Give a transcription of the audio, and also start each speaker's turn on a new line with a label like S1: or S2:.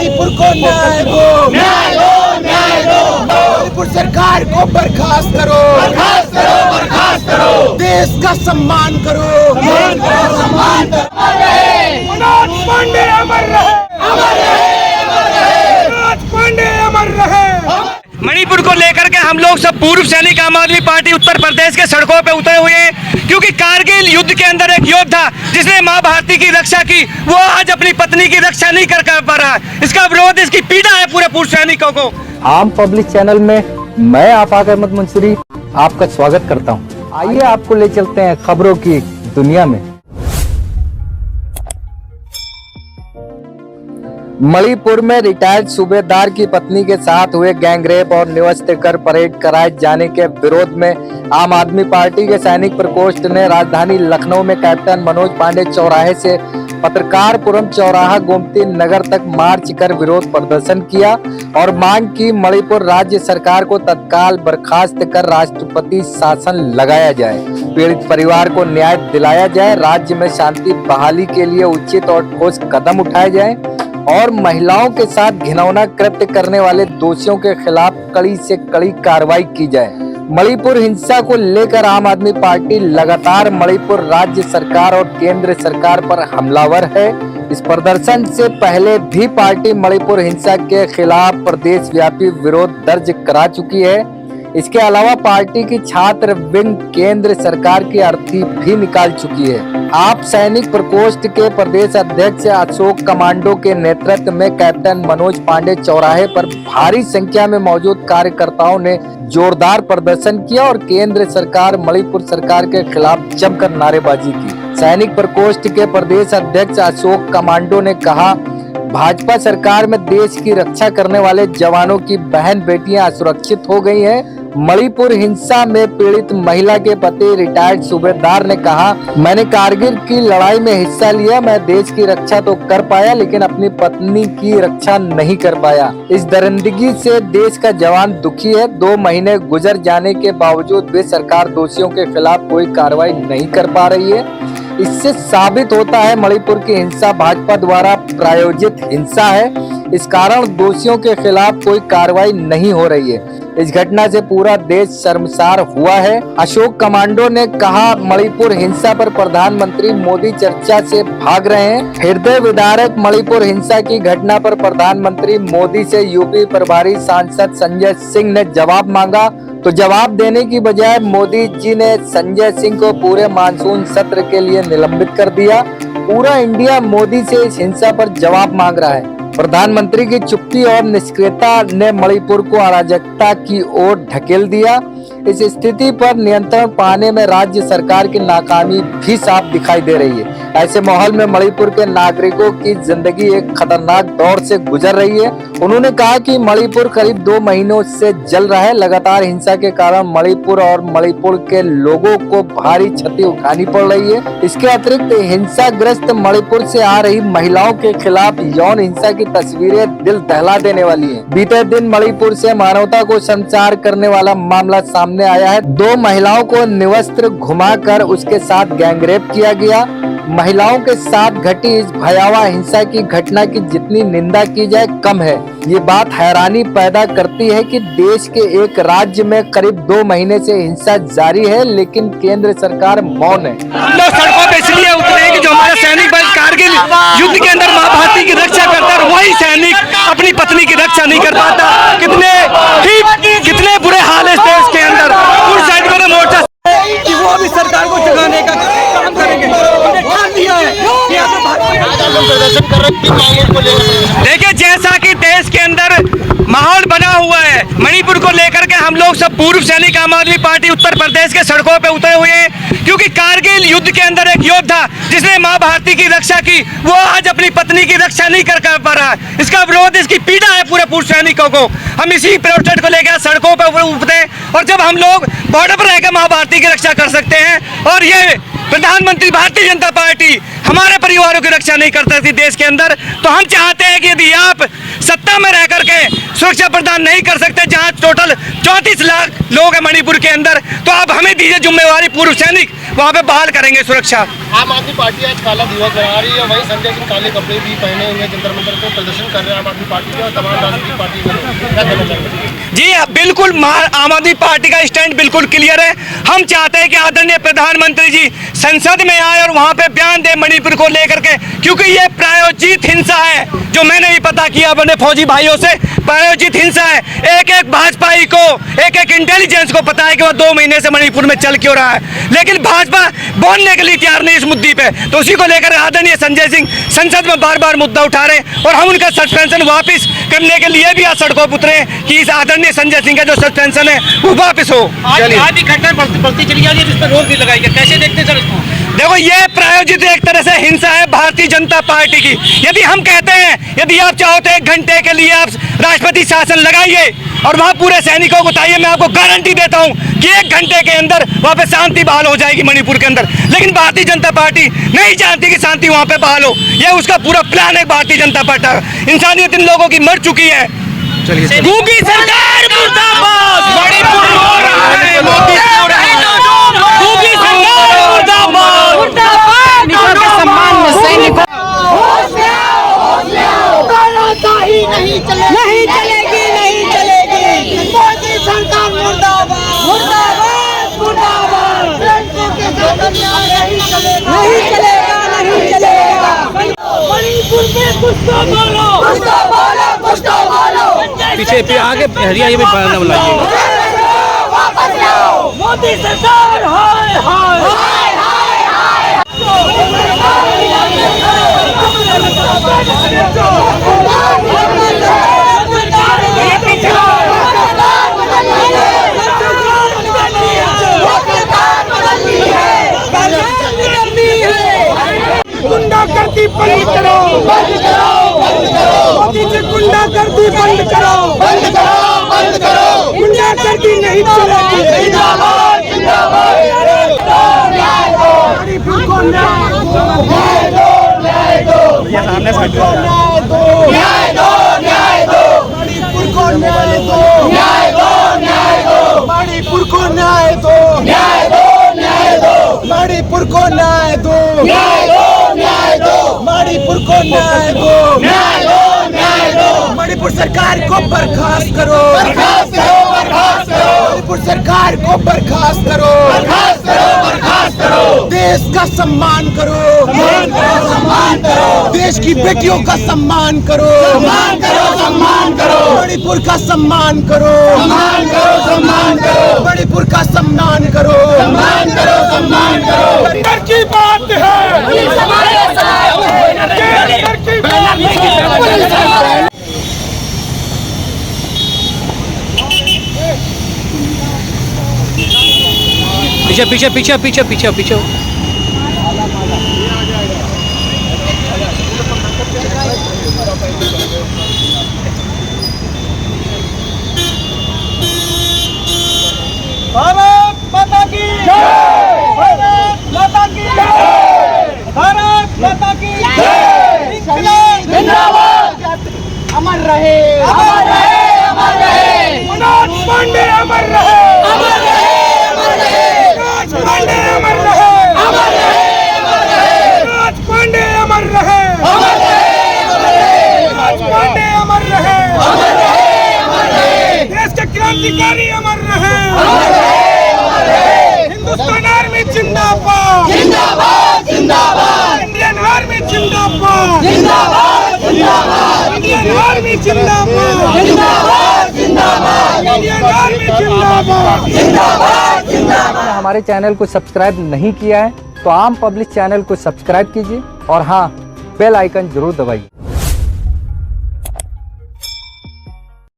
S1: मणिपुर को न्याय दो, न्याय दो, न्याय दो। मणिपुर सरकार को बर्खास्त करो, बर्खास्त करो, बर्खास्त करो। देश का सम्मान करो, देश का सम्मान करो। मनोज पांडे अमर रहे, अमर रहे, अमर रहे। मनोज पांडे अमर रहे।
S2: मणिपुर को लेकर के हम लोग सब पूर्व सैनिक आम आदमी पार्टी उत्तर प्रदेश के सड़कों पे उतरे हुए हैं, क्योंकि कारगिल युद्ध के अंदर एक योद्धा जिसने मां भारती की रक्षा की, वो आज अपनी पत्नी की रक्षा नहीं कर पा रहा। इसका विरोध, इसकी पीड़ा है पूरे पूर्व सैनिकों को।
S3: आम पब्लिक चैनल में मैं आफाक अहमद मंसूरी आपका स्वागत करता हूं। आइए आपको ले चलते हैं खबरों की दुनिया में। मणिपुर में रिटायर्ड सूबेदार की पत्नी के साथ हुए गैंगरेप और निवस्त कर परेड कराए जाने के विरोध में आम आदमी पार्टी के सैनिक प्रकोष्ठ ने राजधानी लखनऊ में कैप्टन मनोज पांडे चौराहे से पत्रकारपुरम चौराहा गोमती नगर तक मार्च कर विरोध प्रदर्शन किया और मांग की मणिपुर राज्य सरकार को तत्काल बर्खास्त कर राष्ट्रपति शासन लगाया जाए, पीड़ित परिवार को न्याय दिलाया जाए, राज्य में शांति बहाली के लिए उचित और ठोस कदम उठाए जाए और महिलाओं के साथ घिनौना कृत्य करने वाले दोषियों के खिलाफ कड़ी से कड़ी कार्रवाई की जाए। मणिपुर हिंसा को लेकर आम आदमी पार्टी लगातार मणिपुर राज्य सरकार और केंद्र सरकार पर हमलावर है। इस प्रदर्शन से पहले भी पार्टी मणिपुर हिंसा के खिलाफ प्रदेश व्यापी विरोध दर्ज करा चुकी है। इसके अलावा पार्टी की छात्र विंग केंद्र सरकार की अर्थी भी निकाल चुकी है। आप सैनिक प्रकोष्ठ के प्रदेश अध्यक्ष अशोक कमांडो के नेतृत्व में कैप्टन मनोज पांडे चौराहे पर भारी संख्या में मौजूद कार्यकर्ताओं ने जोरदार प्रदर्शन किया और केंद्र सरकार मणिपुर सरकार के खिलाफ जमकर नारेबाजी की। सैनिक प्रकोष्ठ के प्रदेश अध्यक्ष अशोक कमांडो ने कहा, भाजपा सरकार में देश की रक्षा करने वाले जवानों की बहन बेटियां असुरक्षित हो गई हैं। मणिपुर हिंसा में पीड़ित महिला के पति रिटायर्ड सूबेदार ने कहा, मैंने कारगिल की लड़ाई में हिस्सा लिया, मैं देश की रक्षा तो कर पाया लेकिन अपनी पत्नी की रक्षा नहीं कर पाया। इस दरिंदगी से देश का जवान दुखी है। 2 महीने गुजर जाने के बावजूद भी सरकार दोषियों के खिलाफ कोई कार्रवाई नहीं कर पा रही है। इससे साबित होता है मणिपुर की हिंसा भाजपा द्वारा प्रायोजित हिंसा है। इस कारण दोषियों के खिलाफ कोई कार्रवाई नहीं हो रही है। इस घटना से पूरा देश शर्मसार हुआ है। अशोक कमांडो ने कहा, मणिपुर हिंसा पर प्रधानमंत्री मोदी चर्चा से भाग रहे हैं। हृदय विदारक मणिपुर हिंसा की घटना पर प्रधानमंत्री मोदी से यूपी प्रभारी सांसद संजय सिंह ने जवाब मांगा, तो जवाब देने की बजाय मोदी जी ने संजय सिंह को पूरे मानसून सत्र के लिए निलंबित कर दिया। पूरा इंडिया मोदी से इस हिंसा पर जवाब मांग रहा है। प्रधानमंत्री की चुप्पी और निष्क्रियता ने मणिपुर को अराजकता की ओर ढकेल दिया। इस स्थिति पर नियंत्रण पाने में राज्य सरकार की नाकामी भी साफ दिखाई दे रही है। ऐसे माहौल में मणिपुर के नागरिकों की जिंदगी एक खतरनाक दौर से गुजर रही है। उन्होंने कहा कि मणिपुर करीब 2 महीनों से जल रहा है। लगातार हिंसा के कारण मणिपुर और मणिपुर के लोगों को भारी क्षति उठानी पड़ रही है। इसके अतिरिक्त हिंसाग्रस्त मणिपुर से आ रही महिलाओं के खिलाफ यौन हिंसा की तस्वीरें दिल दहला देने वाली है। बीते दिन मणिपुर से मानवता को शर्मसार करने वाला मामला सामने आया है। 2 महिलाओं को निवस्त्र घुमाकर उसके साथ गैंगरेप किया गया। महिलाओं के साथ घटी इस भयावह हिंसा की घटना की जितनी निंदा की जाए कम है। ये बात हैरानी पैदा करती है कि देश के एक राज्य में करीब 2 महीने से हिंसा जारी है लेकिन केंद्र सरकार मौन है।
S2: लोग सड़कों पे इसलिए उतरे हैं कि जो हमारा सैनिक बल कारगिल युद्ध के अंदर मां भारती की रक्षा करता है, वही सैनिक अपनी पत्नी की रक्षा नहीं कर पाता। कितने बुरे हाल है इस देश के अंदर। पूर्व सैनिकों ने मोर्चा कि वो भी सरकार को जगाने का काम करेंगे। ठान दिया है कि प्रदर्शन कर रहे। देखिए, जैसा कि देश के अंदर माहौल बना हुआ है, मणिपुर को लेकर के हम लोग सब पूर्व सैनिक आम आदमी पार्टी उत्तर प्रदेश के सड़कों पे उतरे हुए हैं, क्योंकि कारगिल युद्ध के अंदर एक योद्धा जिसने मां भारती की रक्षा की, वो आज अपनी पत्नी की रक्षा नहीं कर पा रहा। इसका विरोध, इसकी पीड़ा है पूरे पूर्व सैनिकों को। हम इसी प्रोटेस्ट को लेकर सड़कों पर उतरे और जब हम लोग बॉर्डर पर रहकर मां भारती की रक्षा कर सकते हैं और ये प्रधानमंत्री भारतीय जनता पार्टी हमारे परिवारों की रक्षा नहीं कर सकती देश के अंदर, तो हम चाहते हैं कि यदि आप सत्ता में रह करके सुरक्षा प्रदान नहीं कर सकते, जहां टोटल 34 लाख लोग हैं मणिपुर के अंदर, तो आप हमें दीजिए जिम्मेवारी पूर्व सैनिक वहाँ पे बहाल करेंगे सुरक्षा।
S4: आम आदमी पार्टी आज काला दिवस मना रही है, वहीं संजय सिंह काले कपड़े भी पहने हुए जंतर मंतर को प्रदर्शन कर रहे हैं आम आदमी पार्टी के और तमाम राजनीतिक पार्टी के लोग। क्या कहना चाहेंगे?
S2: जी बिल्कुल, आम आदमी पार्टी का स्टैंड बिल्कुल क्लियर है। हम चाहते हैं कि आदरणीय प्रधानमंत्री जी संसद में आए और वहाँ पे बयान दे मणिपुर को लेकर के, क्योंकि ये प्रायोजित हिंसा है, जो मैंने भी पता किया अपने फौजी भाइयों से, प्रायोजित हिंसा है। एक एक भाजपाई को, एक एक इंटेलिजेंस को पता है कि वह 2 महीने से मणिपुर में चल क्यों रहा है, लेकिन भाजपा बोलने के लिए तैयार नहीं इस मुद्दे पे। तो उसी को लेकर आदरणीय संजय सिंह संसद में बार बार मुद्दा उठा रहे हैं और हम उनका सस्पेंशन वापस करने के लिए भी आज सड़कों पर उतरे कि इस आदरणीय संजय सिंह का जो सस्पेंशन है वो वापस हो।
S5: आज घटना बढ़ती चली जा रही है, जिस पर रोक भी लगाई है, कैसे देखते हैं सर इसको?
S2: देखो, ये प्रायोजित एक तरह से हिंसा है भारतीय जनता पार्टी की। यदि हम कहते हैं, यदि आप चाहो तो 1 घंटे के लिए आप राष्ट्रपति शासन लगाइए और वहाँ पूरे सैनिकों को उतारिए, मैं आपको गारंटी देता हूँ कि 1 घंटे के अंदर वहाँ पे शांति बहाल हो जाएगी मणिपुर के अंदर। लेकिन भारतीय जनता पार्टी नहीं चाहती कि शांति वहाँ पे बहाल हो। यह उसका पूरा प्लान है भारतीय जनता पार्टी। इंसानियत इन लोगों की मर चुकी है। योगी सरकार मुर्दाबाद, मणिपुर रो रहा है, मोदी रो रहा है, योगी सरकार मुर्दाबाद,
S5: सैनिकों के सम्मान में सैनिकों
S1: नहीं चलेगी, नहीं चलेगी। मोदी सरकार मुर्दाबाद, मुर्दाबाद, मुर्दाबाद। सैनिकों के साथ अन्याय नहीं चलेगा, नहीं चलेगा, नहीं चलेगा। मणिपुर में कुछ तो बोलो, कुछ तो बोलो, कुछ तो बोलो।
S5: पीछे आगे हरियाणा में बनाना बुलाइए।
S1: वापस लाओ मोदी सरकार, हाय हाय हाय हाय हाय। गुंडागर्दी बंद करो, बंद करो, बंद करो। मोदी जी गुंडागर्दी बंद करो, बंद करो, बंद करो। गुंडागर्दी नहीं चलेगी। जिंदाबाद, जिंदाबाद। मणिपुर को न्याय दो, न्याय दो, न्याय दो। ये सामने न्याय दो, न्याय दो, न्याय दो। मणिपुर को न्याय दो, न्याय दो, न्याय दो। मणिपुर को न्याय दो, न्याय दो, न्याय दो। मणिपुर को न्याय दो, न्याय दो, न्याय दो। मणिपुर को न्याय दो, न्याय दो, न्याय दो। मणिपुर सरकार को बर्खास्त करो, बर्खास्त करो, बर्खास्त करो। मणिपुर सरकार को बर्खास्त करो, बर्खास्त करो, बर्खास्त करो। देश का सम्मान करो, सम्मान करो, सम्मान करो। देश की बेटियों का सम्मान करो, सम्मान करो, सम्मान करो। मणिपुर का सम्मान करो, सम्मान करो, सम्मान करो। मणिपुर का सम्मान करो, सम्मान करो, सम्मान करो। केंद्र की बात है, केंद्र की बात है।
S5: पीछे पीछे पीछे पीछे पीछे पीछे।
S1: भारत माता की जय, भारत माता की जय, भारत माता की जय। जिंदाबाद, अमर रहे, अमर रहे, अमर रहे। मनोज पांडे अमर रहे, अमर रहे, अमर रहे। मनोज पांडे अमर रहे, अमर रहे, अमर रहे। मनोज पांडे अमर रहे, अमर रहे, अमर रहे। मनोज पांडे अमर रहे, अमर रहे, अमर रहे। देश के क्रांतिकारी अमर रहे, अमर रहे, अमर रहे। हिंदुस्तान आर्मी जिंदाबाद, जिंदाबाद, जिंदाबाद। इंडियन आर्मी जिंदाबाद, जिंदाबाद, जिंदाबाद। इंडियन आर्मी जिंदाबाद, जिंदाबाद, जिंदाबाद। इंडियन आर्मी जिंदाबाद, जिंदाबाद, जिंदाबाद।
S3: हमारे चैनल को सब्सक्राइब नहीं किया है तो आम पब्लिक चैनल को सब्सक्राइब कीजिए और हाँ, बेल आइकन जरूर दबाइए।